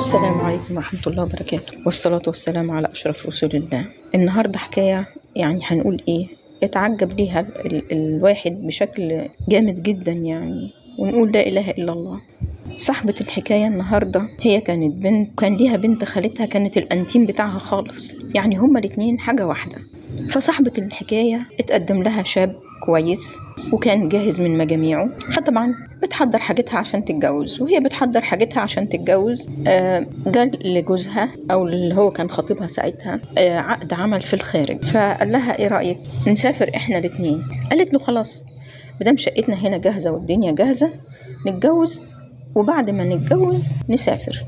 السلام عليكم ورحمة الله وبركاته، والصلاة والسلام على أشرف رسول الله. النهاردة حكاية يعني هنقول إيه، اتعجب ليها الواحد بشكل جامد جدا يعني، ونقول لا إله إلا الله. صاحبة الحكاية النهاردة هي كانت بنت، كان ليها بنت خالتها كانت الأنتيم بتاعها خالص، يعني هما الاتنين حاجة واحدة. فصاحبة الحكاية اتقدم لها شاب كويس وكان جاهز من مجاميعه، فطبعا بتحضر حاجتها عشان تتجوز. وهي بتحضر حاجتها عشان تتجوز جال لجوزها او اللي هو كان خطيبها ساعتها عقد عمل في الخارج، فقال لها ايه رأيك نسافر احنا الاتنين؟ قالت له خلاص، مدام شقتنا هنا جاهزة والدنيا جاهزة نتجوز، وبعد ما نتجوز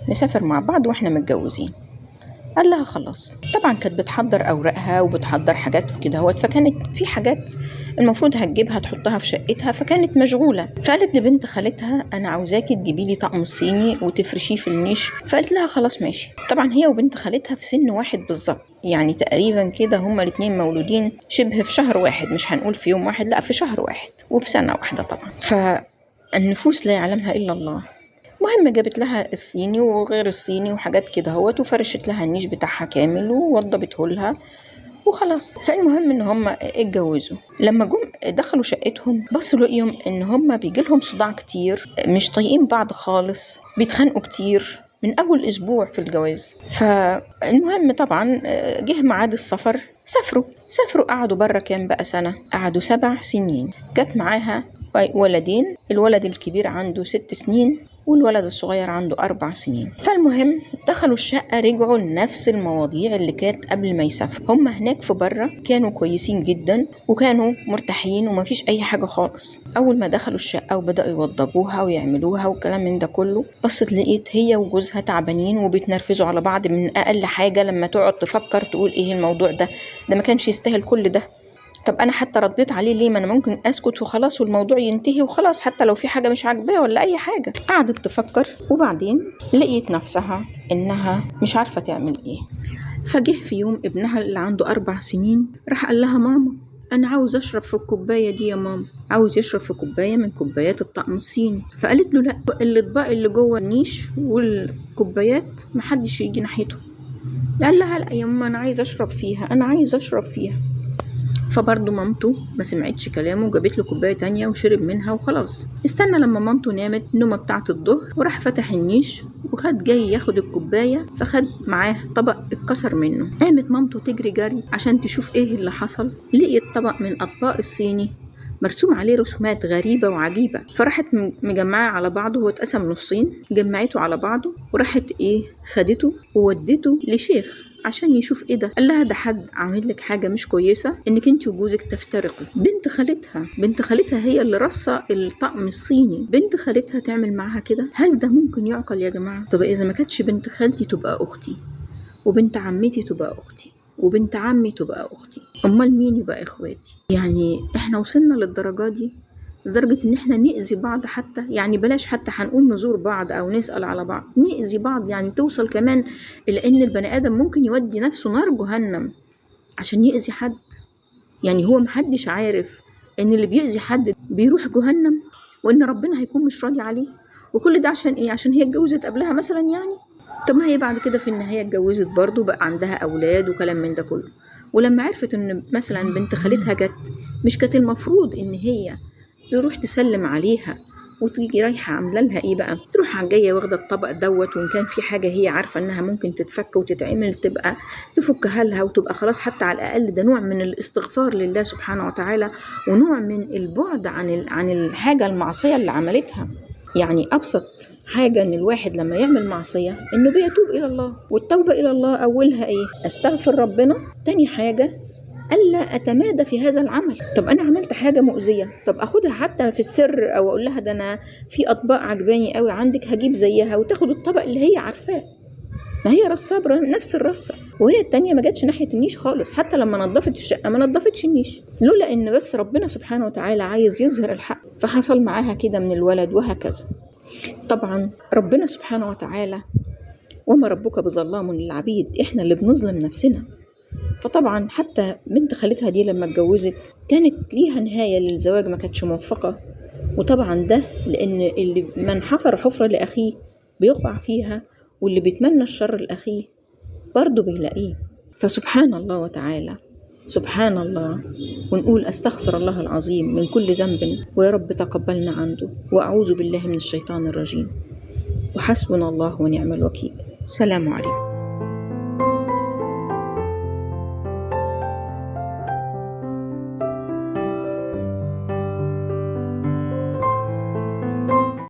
نسافر مع بعض واحنا متجوزين. قال لها خلاص. طبعا كانت بتحضر اوراقها وبتحضر حاجات كده هوت، فكانت في حاجات المفروض هتجيبها تحطها في شقتها، فكانت مشغولة. فقالت لبنت خالتها انا عاوزاكي تجيبي لي طقم الصيني وتفرشيه في النيش. فقالت لها خلاص ماشي. طبعا هي وبنت خالتها في سن واحد بالظبط، يعني تقريبا كده هما الاتنين مولودين شبه في شهر واحد، مش هنقول في يوم واحد، لا في شهر واحد وفي سنة واحدة طبعا. فالنفوس لا يعلمها الا الله. مهم جابت لها الصيني وغير الصيني وحاجات كده هوت، وفرشت لها النيش بتاعها كامل ووضبته لها وخلاص. فالمهم ان هم اتجوزوا. لما جم دخلوا شقتهم بصوا لقيهم ان هم بيجيلهم صداع كتير، مش طايقين بعض خالص، بيتخانقوا كتير من اول اسبوع في الجواز. فالمهم طبعا جه ميعاد السفر، سافروا قعدوا بره كام بقى سنة، قعدوا 7 سنين. جت معاها ولدين، الولد الكبير عنده 6 سنين والولد الصغير عنده 4 سنين. فالمهم دخلوا الشقة، رجعوا لنفس المواضيع اللي كانت قبل ما يسافروا. هم هناك في بره كانوا كويسين جدا وكانوا مرتاحين ومفيش اي حاجة خالص. اول ما دخلوا الشقة وبدأوا يوضبوها ويعملوها وكلام من ده كله، بصت لقيت هي وجوزها تعبانين وبيتنرفزوا على بعض من اقل حاجة. لما تقعد تفكر تقول ايه الموضوع ده ما كانش يستاهل كل ده. طب انا حتى رديت عليه ليه؟ ما انا ممكن اسكت وخلاص والموضوع ينتهي وخلاص، حتى لو في حاجة مش عاجباه ولا اي حاجة. قعدت تفكر وبعدين لقيت نفسها انها مش عارفة تعمل ايه. فجه في يوم ابنها اللي عنده 4 سنين راح قال لها ماما انا عاوز اشرب في الكوباية دي يا ماما، عاوز يشرب في كوباية من كوبايات الطقم الصيني. فقالت له لا، الاطباق اللي جوه النيش والكوبايات محدش يجي ناحيته. قال لها لا يا ماما انا عايز اشرب فيها. فبرضه مامته ما سمعتش كلامه وجابت له كوبايه تانية وشرب منها وخلاص. استنى لما مامته نامت النومه بتاعه الظهر وراح فتح النيش وخد جاي ياخد الكوبايه، فخد معاه طبق اتكسر منه. قامت مامته تجري جري عشان تشوف ايه اللي حصل. لقيت طبق من اطباق الصيني مرسوم عليه رسومات غريبة وعجيبة، فراحت مجمعة على بعضه. هو اتقسم نصين، جمعته على بعضه وراحت خدته وودته لشيخ عشان يشوف ايه ده. قال لها ده حد عامل لك حاجة مش كويسة انك انت وجوزك تفترقوا. بنت خالتها هي اللي رصة الطقم الصيني، بنت خالتها تعمل معها كده؟ هل ده ممكن يعقل يا جماعة؟ طب اذا ما كانتش بنت خالتي تبقى اختي، وبنت عمتي تبقى اختي، وبنت عمي تبقى اختي، امال مين يبقى اخواتي؟ يعني احنا وصلنا للدرجة دي، لدرجة ان احنا نأذي بعض حتى. يعني بلاش حتى هنقول نزور بعض او نسأل على بعض، نأذي بعض. يعني توصل كمان الى ان البني ادم ممكن يودي نفسه نار جهنم عشان يأذي حد. يعني هو محدش عارف ان اللي بيأذي حد بيروح جهنم، وان ربنا هيكون مش راضي عليه. وكل ده عشان ايه؟ عشان هي اتجوزت قبلها مثلا يعني. طب ما هي بعد كده في النهاية اتجوزت برضو، بقى عندها أولاد وكلام من ده كله. ولما عرفت إن مثلا بنت خالتها جت، مش كانت المفروض إن هي تروح تسلم عليها وتيجي رايحة عاملة لها إيه بقى؟ تروح جاية واخدة الطبق دوت، وإن كان في حاجة هي عارفة إنها ممكن تتفك وتتعمل تبقى تفكها لها وتبقى خلاص. حتى على الأقل ده نوع من الاستغفار لله سبحانه وتعالى، ونوع من البعد عن الحاجة المعصية اللي عملتها. يعني أبسط حاجة إن الواحد لما يعمل معصية إنه بيتوب إلى الله، والتوبة إلى الله أولها إيه؟ أستغفر ربنا. تاني حاجة ألا أتمادى في هذا العمل. طب أنا عملت حاجة مؤذية، طب أخدها حتى في السر، أو أقول لها ده أنا في أطباق عجباني قوي عندك هجيب زيها، وتاخد الطبق اللي هي عارفاه. ما هي رصابة نفس الرصة. وهي التانية ما جاتش ناحية النيش خالص، حتى لما نظفت الشقة ما نظفتش النيش، لولا إن بس ربنا سبحانه وتعالى عايز يظهر الحق فحصل معاها كده من الولد وهكذا. طبعا ربنا سبحانه وتعالى وما ربك بظلام للعبيد، إحنا اللي بنظلم نفسنا. فطبعا حتى بنت خالتها دي لما اتجوزت كانت ليها نهاية للزواج ما كانتش موفقة. وطبعا ده لأن اللي من حفر حفرة لأخيه بيقع فيها، واللي بيتمنى الشر لأخيه برضه بيلاقيه. فسبحان الله وتعالى، سبحان الله. ونقول أستغفر الله العظيم من كل ذنب، ويا رب تقبلنا عنده، وأعوذ بالله من الشيطان الرجيم، وحسبنا الله ونعم الوكيل. سلام عليكم.